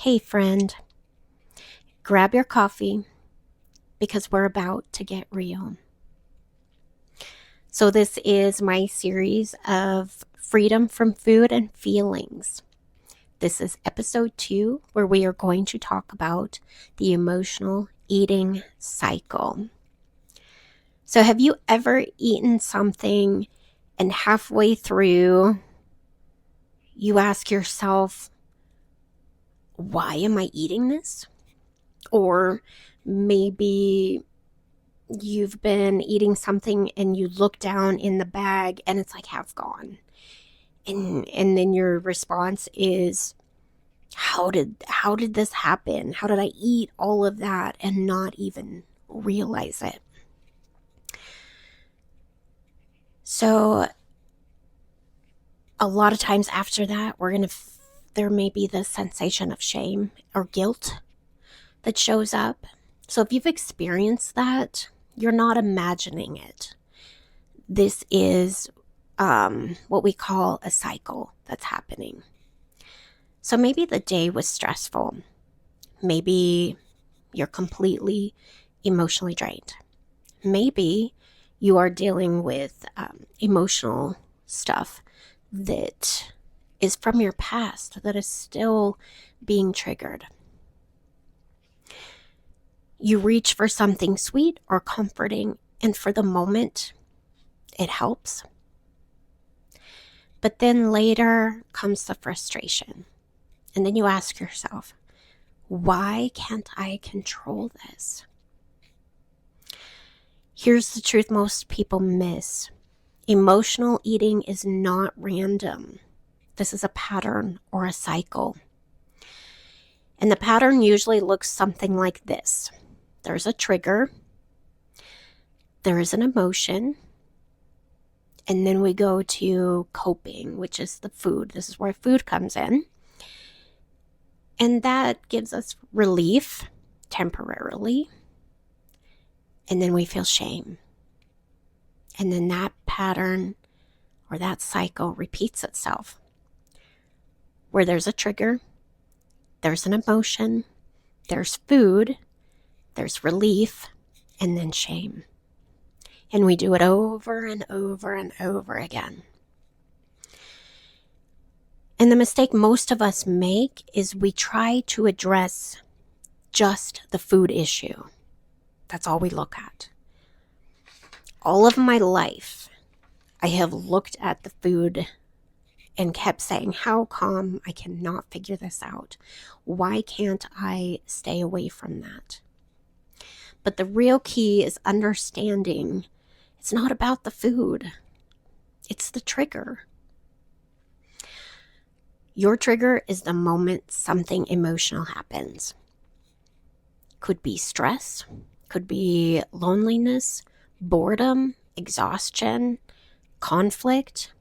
Hey, friend, grab your coffee because we're about to get real. So, this is my series of freedom from food and feelings. This is episode 2, where we are going to talk about the emotional eating cycle. So, have you ever eaten something and halfway through you ask yourself, why am I eating this? Or maybe you've been eating something and you look down in the bag and it's like half gone. And then your response is, how did this happen? How did I eat all of that and not even realize it? So a lot of times after that, there may be this sensation of shame or guilt that shows up. So if you've experienced that, you're not imagining it. This is what we call a cycle that's happening. So maybe the day was stressful. Maybe you're completely emotionally drained. Maybe you are dealing with emotional stuff that is from your past that is still being triggered. You reach for something sweet or comforting, and for the moment, it helps. But then later comes the frustration. And then you ask yourself, why can't I control this? Here's the truth most people miss. Emotional eating is not random. This is a pattern or a cycle. And the pattern usually looks something like this. There's a trigger. There is an emotion. And then we go to coping, which is the food. This is where food comes in. And that gives us relief temporarily. And then we feel shame. And then that pattern or that cycle repeats itself. Where there's a trigger, there's an emotion, there's food, there's relief, and then shame. And we do it over and over and over again. And the mistake most of us make is we try to address just the food issue. That's all we look at. All of my life, I have looked at the food and kept saying, how come I cannot figure this out? Why can't I stay away from that? But the real key is understanding it's not about the food. It's the trigger. Your trigger is the moment something emotional happens. Could be stress, could be loneliness, boredom, exhaustion, conflict.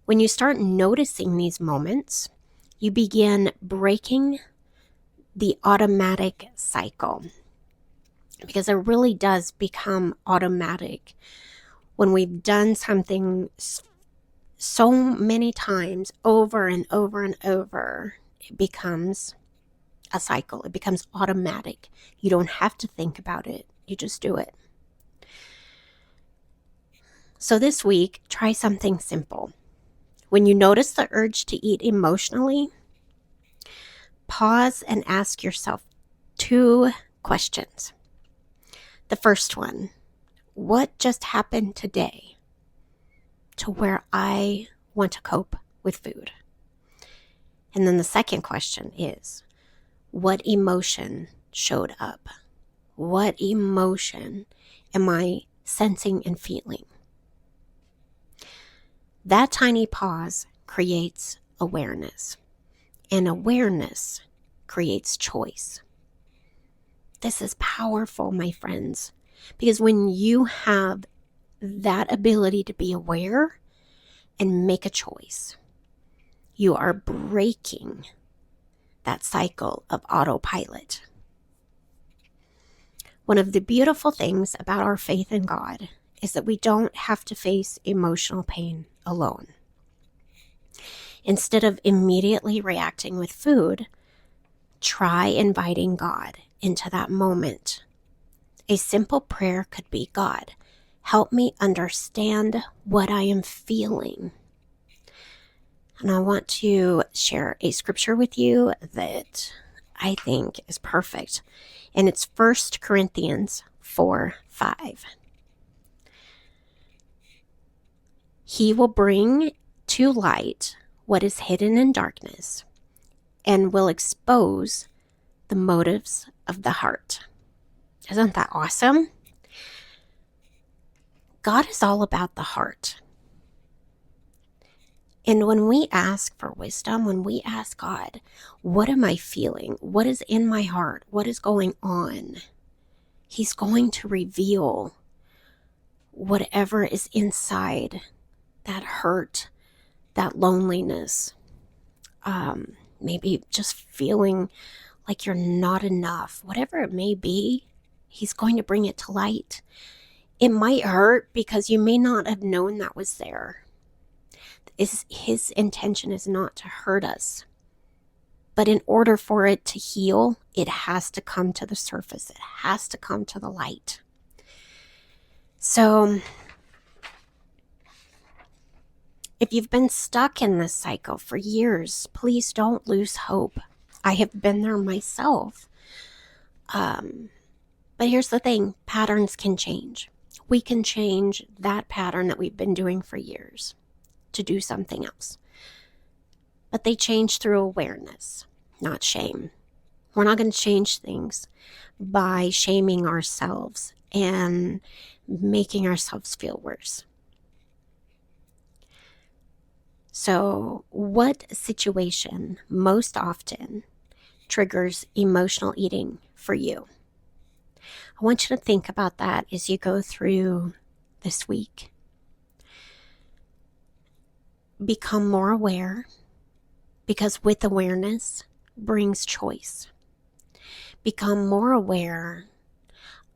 When you start noticing these moments, you begin breaking the automatic cycle. Because it really does become automatic when we've done something so many times over and over and over. It becomes a cycle. It becomes automatic. You don't have to think about it. You just do it. So this week, try something simple. When you notice the urge to eat emotionally, pause and ask yourself 2 questions. The first one, what just happened today to where I want to cope with food? And then the second question is, what emotion showed up? What emotion am I sensing and feeling? That tiny pause creates awareness, and awareness creates choice. This is powerful, my friends, because when you have that ability to be aware and make a choice, you are breaking that cycle of autopilot. One of the beautiful things about our faith in God is that we don't have to face emotional pain alone. Instead of immediately reacting with food, try inviting God into that moment. A simple prayer could be, God, help me understand what I am feeling. And I want to share a scripture with you that I think is perfect. And it's 1 Corinthians 4:5. He will bring to light what is hidden in darkness and will expose the motives of the heart. Isn't that awesome? God is all about the heart. And when we ask for wisdom, when we ask God, what am I feeling? What is in my heart? What is going on? He's going to reveal whatever is inside that hurt, that loneliness, maybe just feeling like you're not enough, whatever it may be, he's going to bring it to light. It might hurt because you may not have known that was there. His intention is not to hurt us. But in order for it to heal, it has to come to the surface. It has to come to the light. So if you've been stuck in this cycle for years, please don't lose hope. I have been there myself. But here's the thing, patterns can change. We can change that pattern that we've been doing for years to do something else. But they change through awareness, not shame. We're not going to change things by shaming ourselves and making ourselves feel worse. So, what situation most often triggers emotional eating for you? I want you to think about that as you go through this week. Become more aware, because with awareness brings choice. Become more aware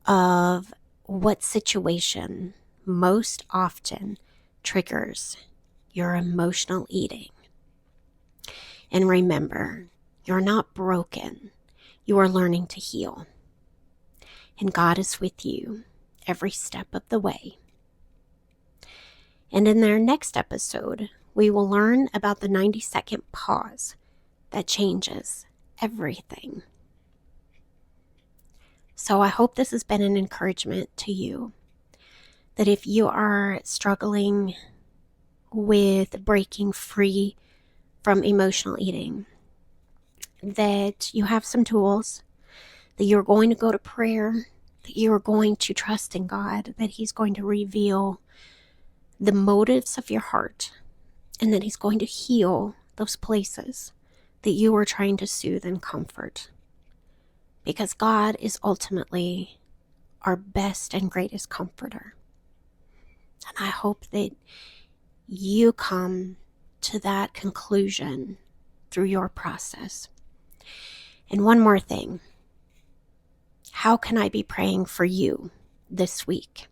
of what situation most often triggers your emotional eating. And remember, you're not broken. You are learning to heal. And God is with you every step of the way. And in our next episode, we will learn about the 90-second pause that changes everything. So I hope this has been an encouragement to you, that if you are struggling with breaking free from emotional eating, that you have some tools, that you're going to go to prayer, that you're going to trust in God, that He's going to reveal the motives of your heart, and that He's going to heal those places that you are trying to soothe and comfort. Because God is ultimately our best and greatest comforter. And I hope that you come to that conclusion through your process. And one more thing. How can I be praying for you this week?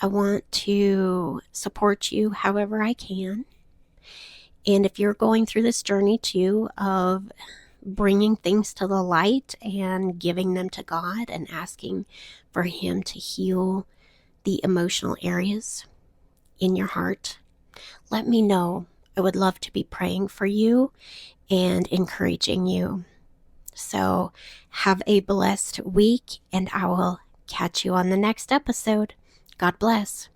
I want to support you however I can. And if you're going through this journey too of bringing things to the light and giving them to God and asking for Him to heal the emotional areas in your heart, let me know. I would love to be praying for you and encouraging you. So have a blessed week, and I will catch you on the next episode. God bless.